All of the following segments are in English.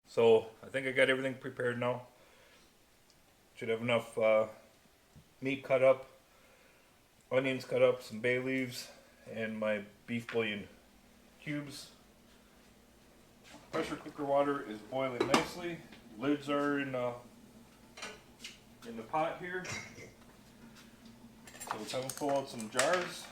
So I think I got everything prepared now. Should have enough meat cut up, onions cut up, some bay leaves, and my beef bouillon cubes. Pressure cooker water is boiling nicely. Lids are in the pot here. So let's have them pull out some jars.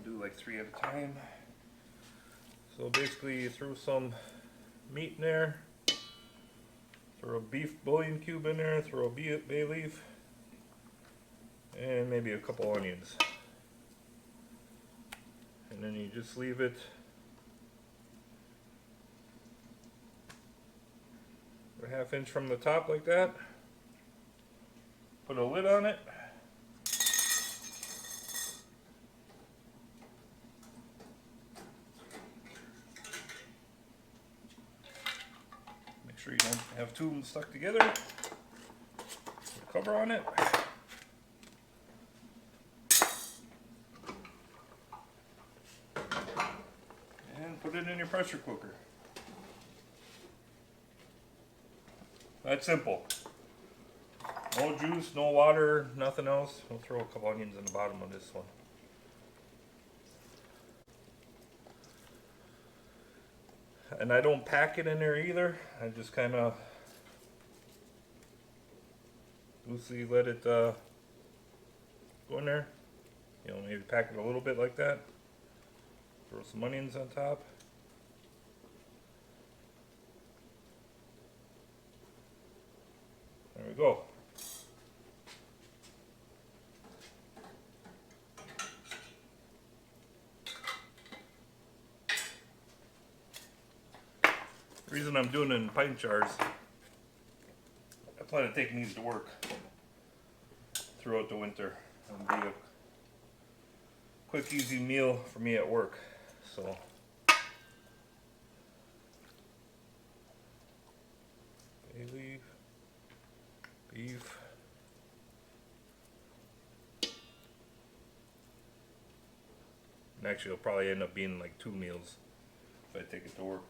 Do like 3 at a time. So basically you throw some meat in there, throw a beef bouillon cube in there, throw a bay leaf, and maybe a couple onions. And then you just leave it a ½ inch from the top like that. Put a lid on it. Make sure you don't have two of them stuck together. Put a cover on it. And put it in your pressure cooker. That's simple. No juice, no water, nothing else. We'll throw a couple onions in the bottom of this one. And I don't pack it in there either. I just kind of loosely let it go in there. You know, maybe pack it a little bit like that. Throw some onions on top. There we go. The reason I'm doing it in pint jars, I plan on taking these to work throughout the winter. It'll be a quick, easy meal for me at work. So, bay leaf, beef. And actually, it'll probably end up being like 2 meals if I take it to work.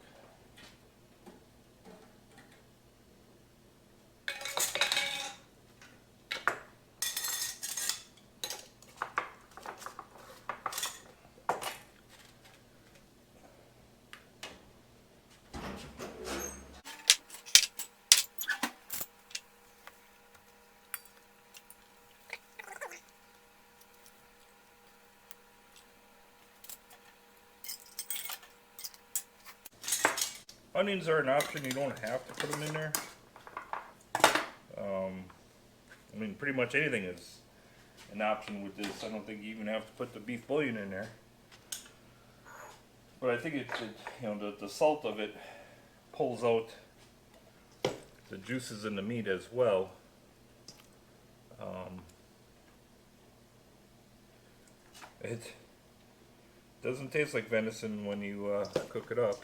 Onions are an option, you don't have to put them in there. I mean, pretty much anything is an option with this. I don't think you even have to put the beef bouillon in there. But I think you know, the salt of it pulls out the juices in the meat as well. It doesn't taste like venison when you cook it up.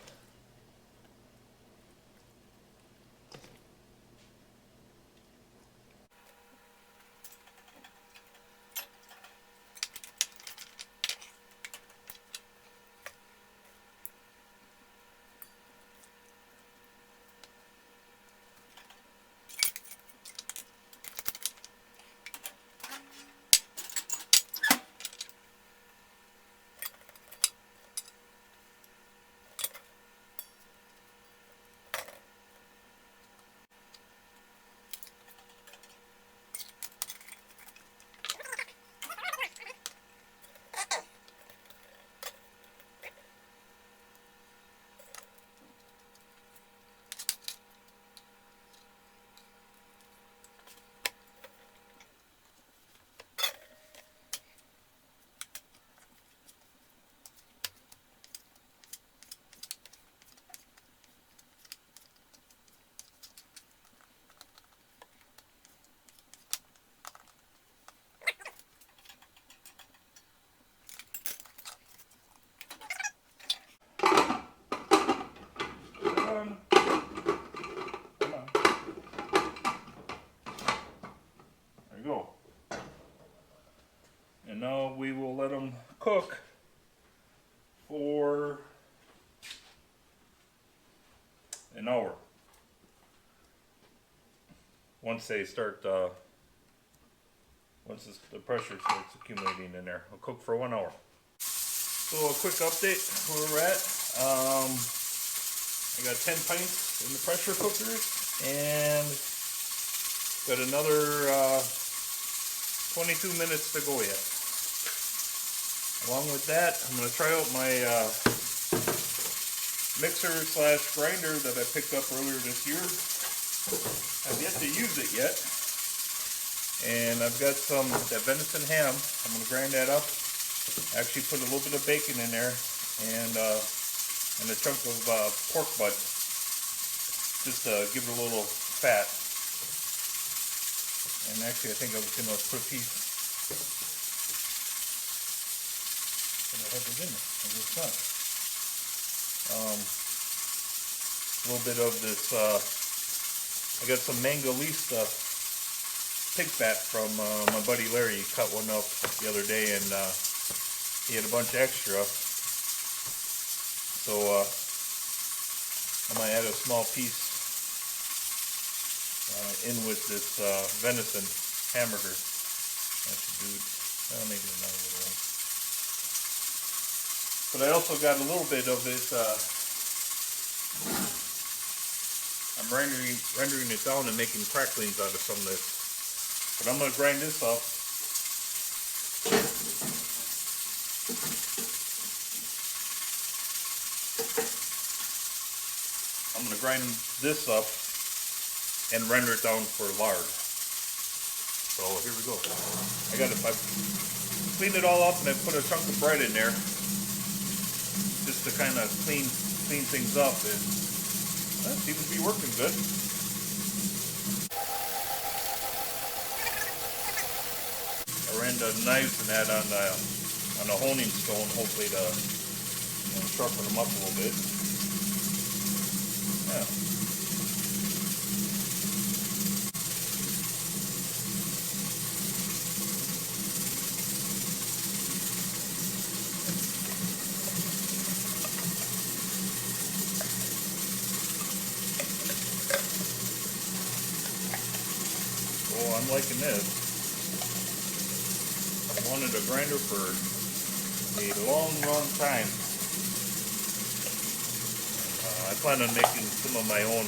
now we will let them cook for an hour. Once they start, once the pressure starts accumulating in there, I'll cook for 1 hour. So a quick update where we're at. I got 10 pints in the pressure cooker and got another 22 minutes to go yet. Along with that, I'm going to try out my mixer slash grinder that I picked up earlier this year. I've yet to use it yet. And I've got that venison ham. I'm going to grind that up. Actually put a little bit of bacon in there and a chunk of pork butt, just to give it a little fat. And actually I think I was going to put a piece of the head in there. It's not. A little bit of this, I got some Mangalista pig fat from my buddy Larry. He cut one up the other day and he had a bunch extra. So I might add a small piece in with this venison hamburger. That should do it. Maybe another little one. But I also got a little bit of it. I'm rendering it down and making cracklings out of some of this. But I'm going to grind this up. I'm going to grind this up and render it down for lard. So here we go. I cleaned it all up and I put a chunk of bread in there just to kind of clean things up, and that seems to be working good. I ran the knives and that on a honing stone, hopefully to sharpen them up a little bit. Yeah. Oh, I'm liking this. I wanted a grinder for a long time. I plan on making some of my own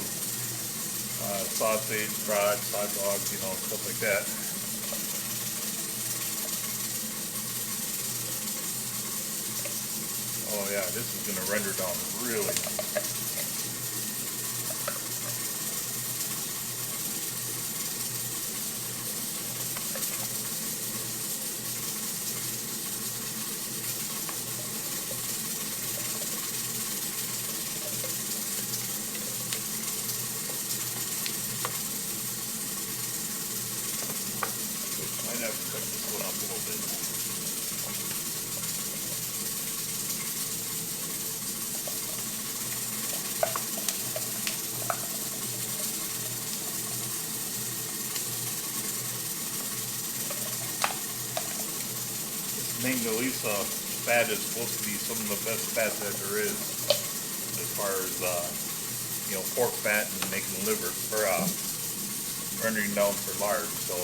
sausage, brats, hot dogs, stuff like that. Oh yeah, this is going to render down really nice. Might have to cut this one up a little bit. This Mangalista fat is supposed to be some of the best fat that there is, as far as pork fat and making liver or rendering down for lard. So.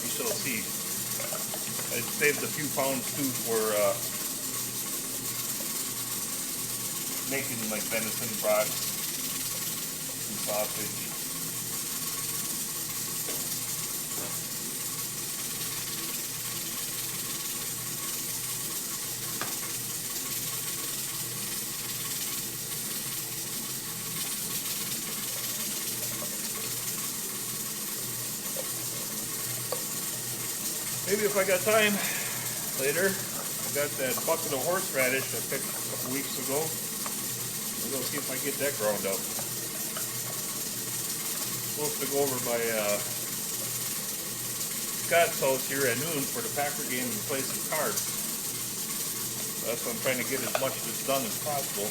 You shall see. I saved a few pounds too for making like venison brats and sausage. Maybe if I got time later, I got that bucket of horseradish I picked a couple weeks ago. go see if I get that ground up. Supposed to go over by Scott's house here at noon for the Packer game and play some cards. So that's why I'm trying to get as much of this done as possible.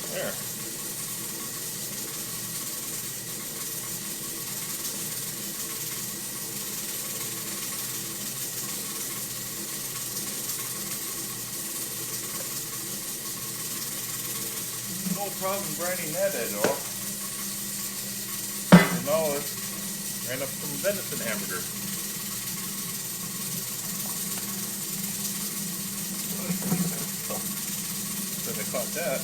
There. No problem grinding that at all. So now let's grind up some venison hamburger. So I caught that.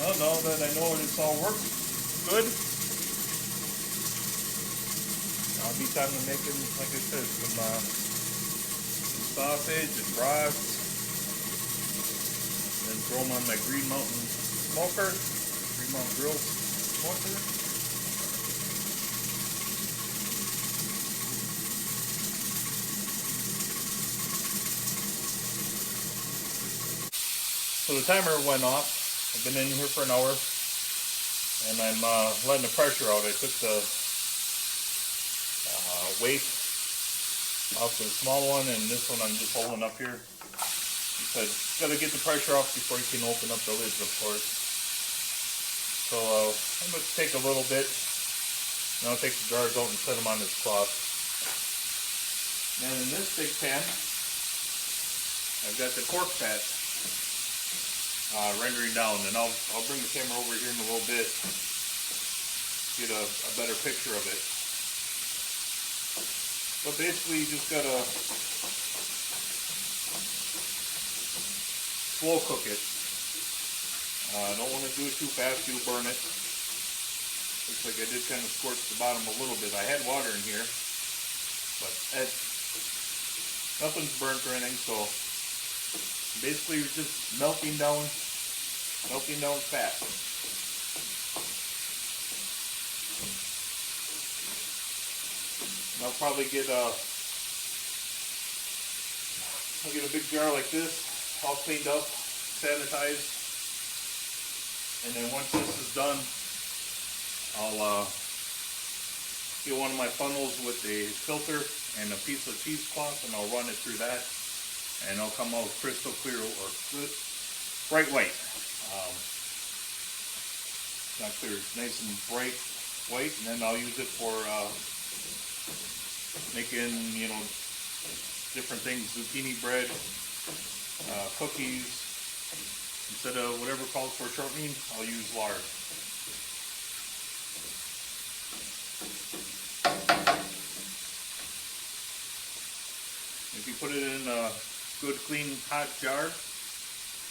Well, now that I know this all works good, now it'll be time to make it, like I said, some sausage and brats, and then throw them on my Green Mountain smoker, Green Mountain grill smoker. So the timer went off. I've been in here for an hour, and I'm letting the pressure out. I took the weight off the small one, and this one I'm just holding up here. Because you got to get the pressure off before you can open up the lids, of course. So I'm going to take a little bit, and I'll take the jars out and set them on this cloth. And in this big pan, I've got the pork fat. Rendering down, and I'll bring the camera over here in a little bit, get a better picture of it. But basically you just gotta slow cook it. Don't want to do it too fast, you'll burn it. Looks like I did kind of scorch the bottom a little bit. I had water in here, but nothing's burnt or anything, so basically you're just melting down fat. And I'll probably get I'll get a big jar like this, all cleaned up, sanitized, and then once this is done, I'll get one of my funnels with a filter and a piece of cheesecloth, and I'll run it through that, and it'll come out crystal clear or bright white. Not clear, nice and bright white, and then I'll use it for making, you know, different things, zucchini bread, cookies. Instead of whatever calls for shortening, I'll use lard. If you put it in a good, clean, hot jar,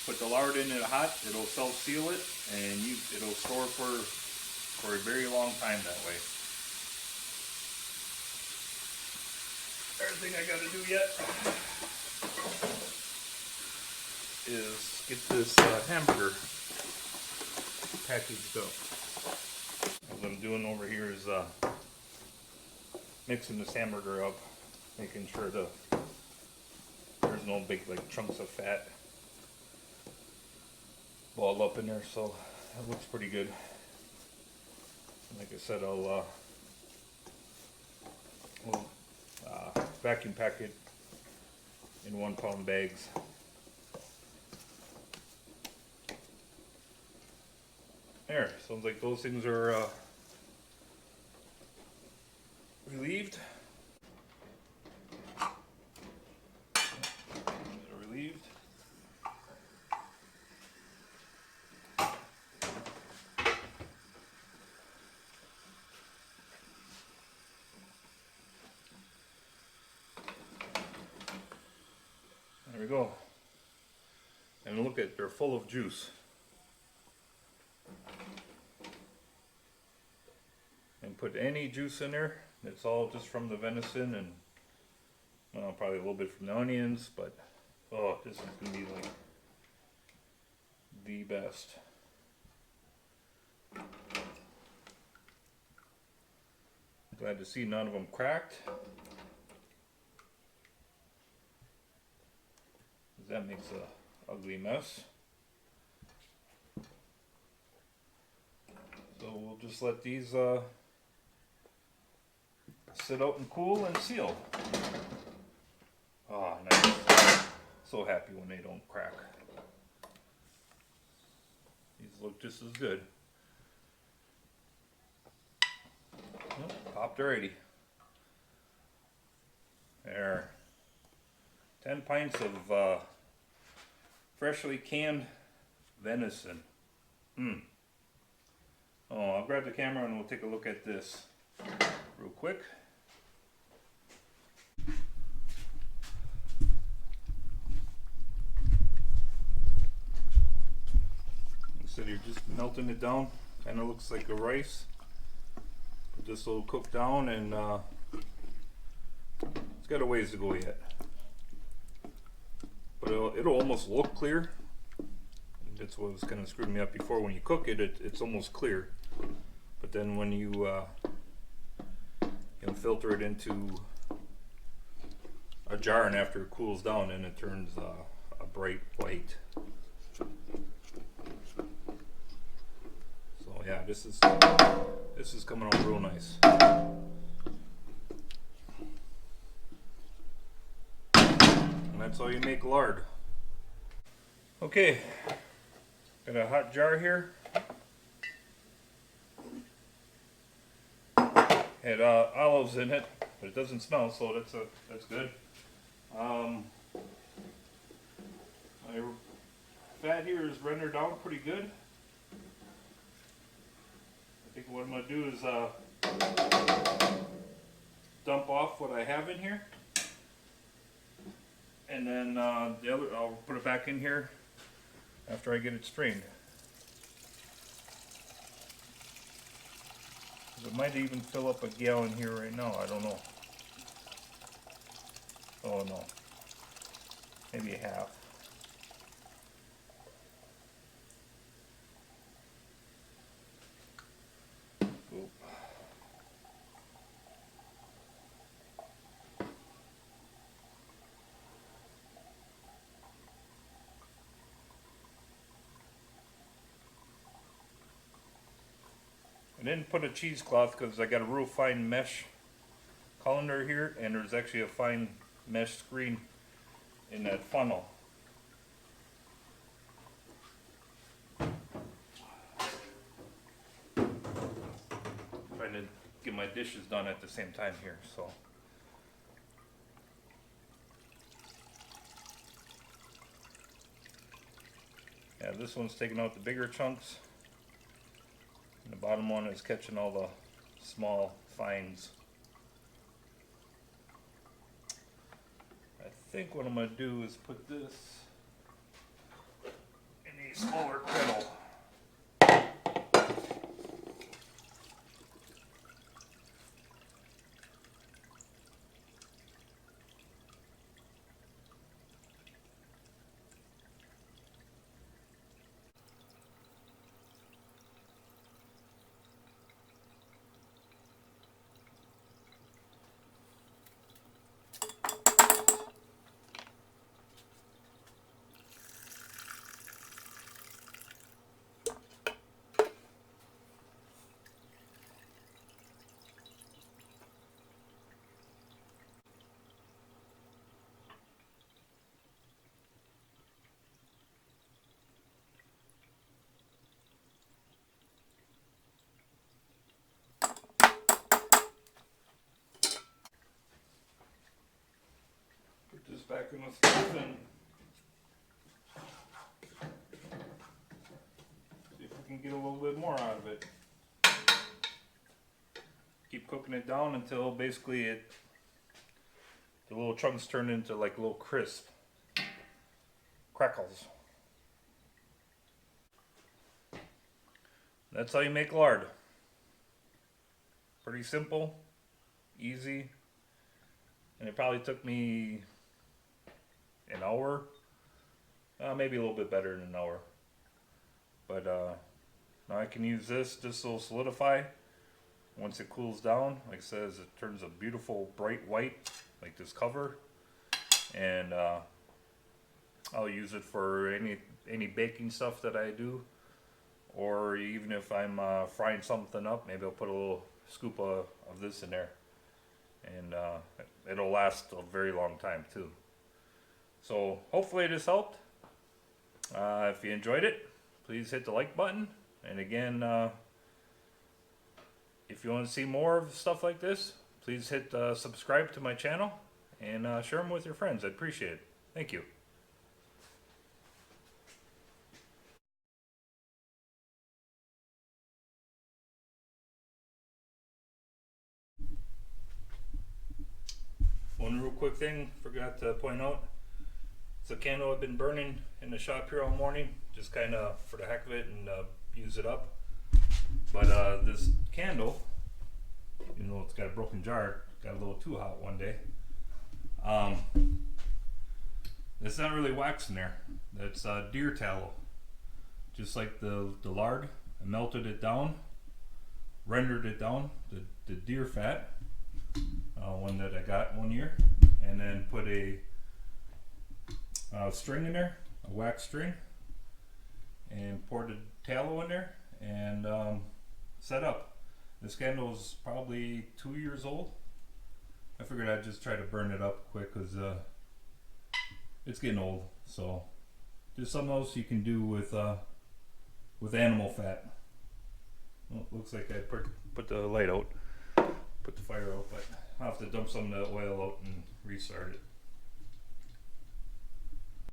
put the lard in it hot, it'll self-seal it, and it'll store for a very long time that way. Everything I gotta do yet is get this hamburger packaged up. What I'm doing over here is mixing this hamburger up, making sure there's no big like chunks of fat balled up in there, so that looks pretty good. Like I said, I'll vacuum pack it in 1 pound bags. There, sounds like those things are relieved. Relieved. There we go. And look at, they're full of juice. And put any juice in there. It's all just from the venison and, well, probably a little bit from the onions, but oh, this is gonna be like the best. Glad to see none of them cracked. That makes a ugly mess. So we'll just let these sit out and cool and seal. Oh, nice. So happy when they don't crack. These look just as good. Oh, popped already. There. 10 pints of freshly canned venison. Oh, I'll grab the camera and we'll take a look at this real quick. So you're just melting it down. Kind of looks like a rice. But this will cook down, and it's got a ways to go yet. But it'll almost look clear. That's what was kind of screwing me up before. When you cook it, it's almost clear. But then when you filter it into a jar, and after it cools down, then it turns a bright white. So yeah, this is coming out real nice. And that's how you make lard. Okay, got a hot jar here. Had olives in it, but it doesn't smell, so that's good. My fat here is rendered down pretty good. I think what I'm going to do is dump off what I have in here, and then the other, I'll put it back in here after I get it strained. It might even fill up a gallon here right now, I don't know. Oh no, maybe a half. Oop. I didn't put a cheesecloth because I got a real fine mesh colander here, and there's actually a fine mesh screen in that funnel. Trying to get my dishes done at the same time here, so Yeah, this one's taking out the bigger chunks, and the bottom one is catching all the small fines. I think what I'm going to do is put this in a smaller kettle. Put this back in the stove and see if we can get a little bit more out of it. Keep cooking it down until basically the little chunks turn into like little crisp crackles. That's how you make lard. Pretty simple, easy, and it probably took me an hour, maybe a little bit better than an hour. But now I can use this. This will solidify. Once it cools down, like it says, it turns a beautiful bright white, like this cover, and I'll use it for any baking stuff that I do, or even if I'm frying something up, maybe I'll put a little scoop of this in there, and it'll last a very long time too. So hopefully this helped. If you enjoyed it, please hit the like button, and again, if you want to see more of stuff like this, please hit subscribe to my channel and share them with your friends. I'd appreciate it. Thank you. One real quick thing, forgot to point out. It's a candle I've been burning in the shop here all morning, just kind of for the heck of it, and use it up. But this candle, even though it's got a broken jar, got a little too hot one day. It's not really wax in there. That's deer tallow. Just like the lard, I melted it down, rendered it down, the deer fat, one that I got one year, and then put a string in there, a wax string, and poured the tallow in there, and set up. This candle is probably 2 years old. I figured I'd just try to burn it up quick because it's getting old. So there's something else you can do with animal fat. Well, it looks like I put the light out, put the fire out, but I'll have to dump some of the oil out and restart it.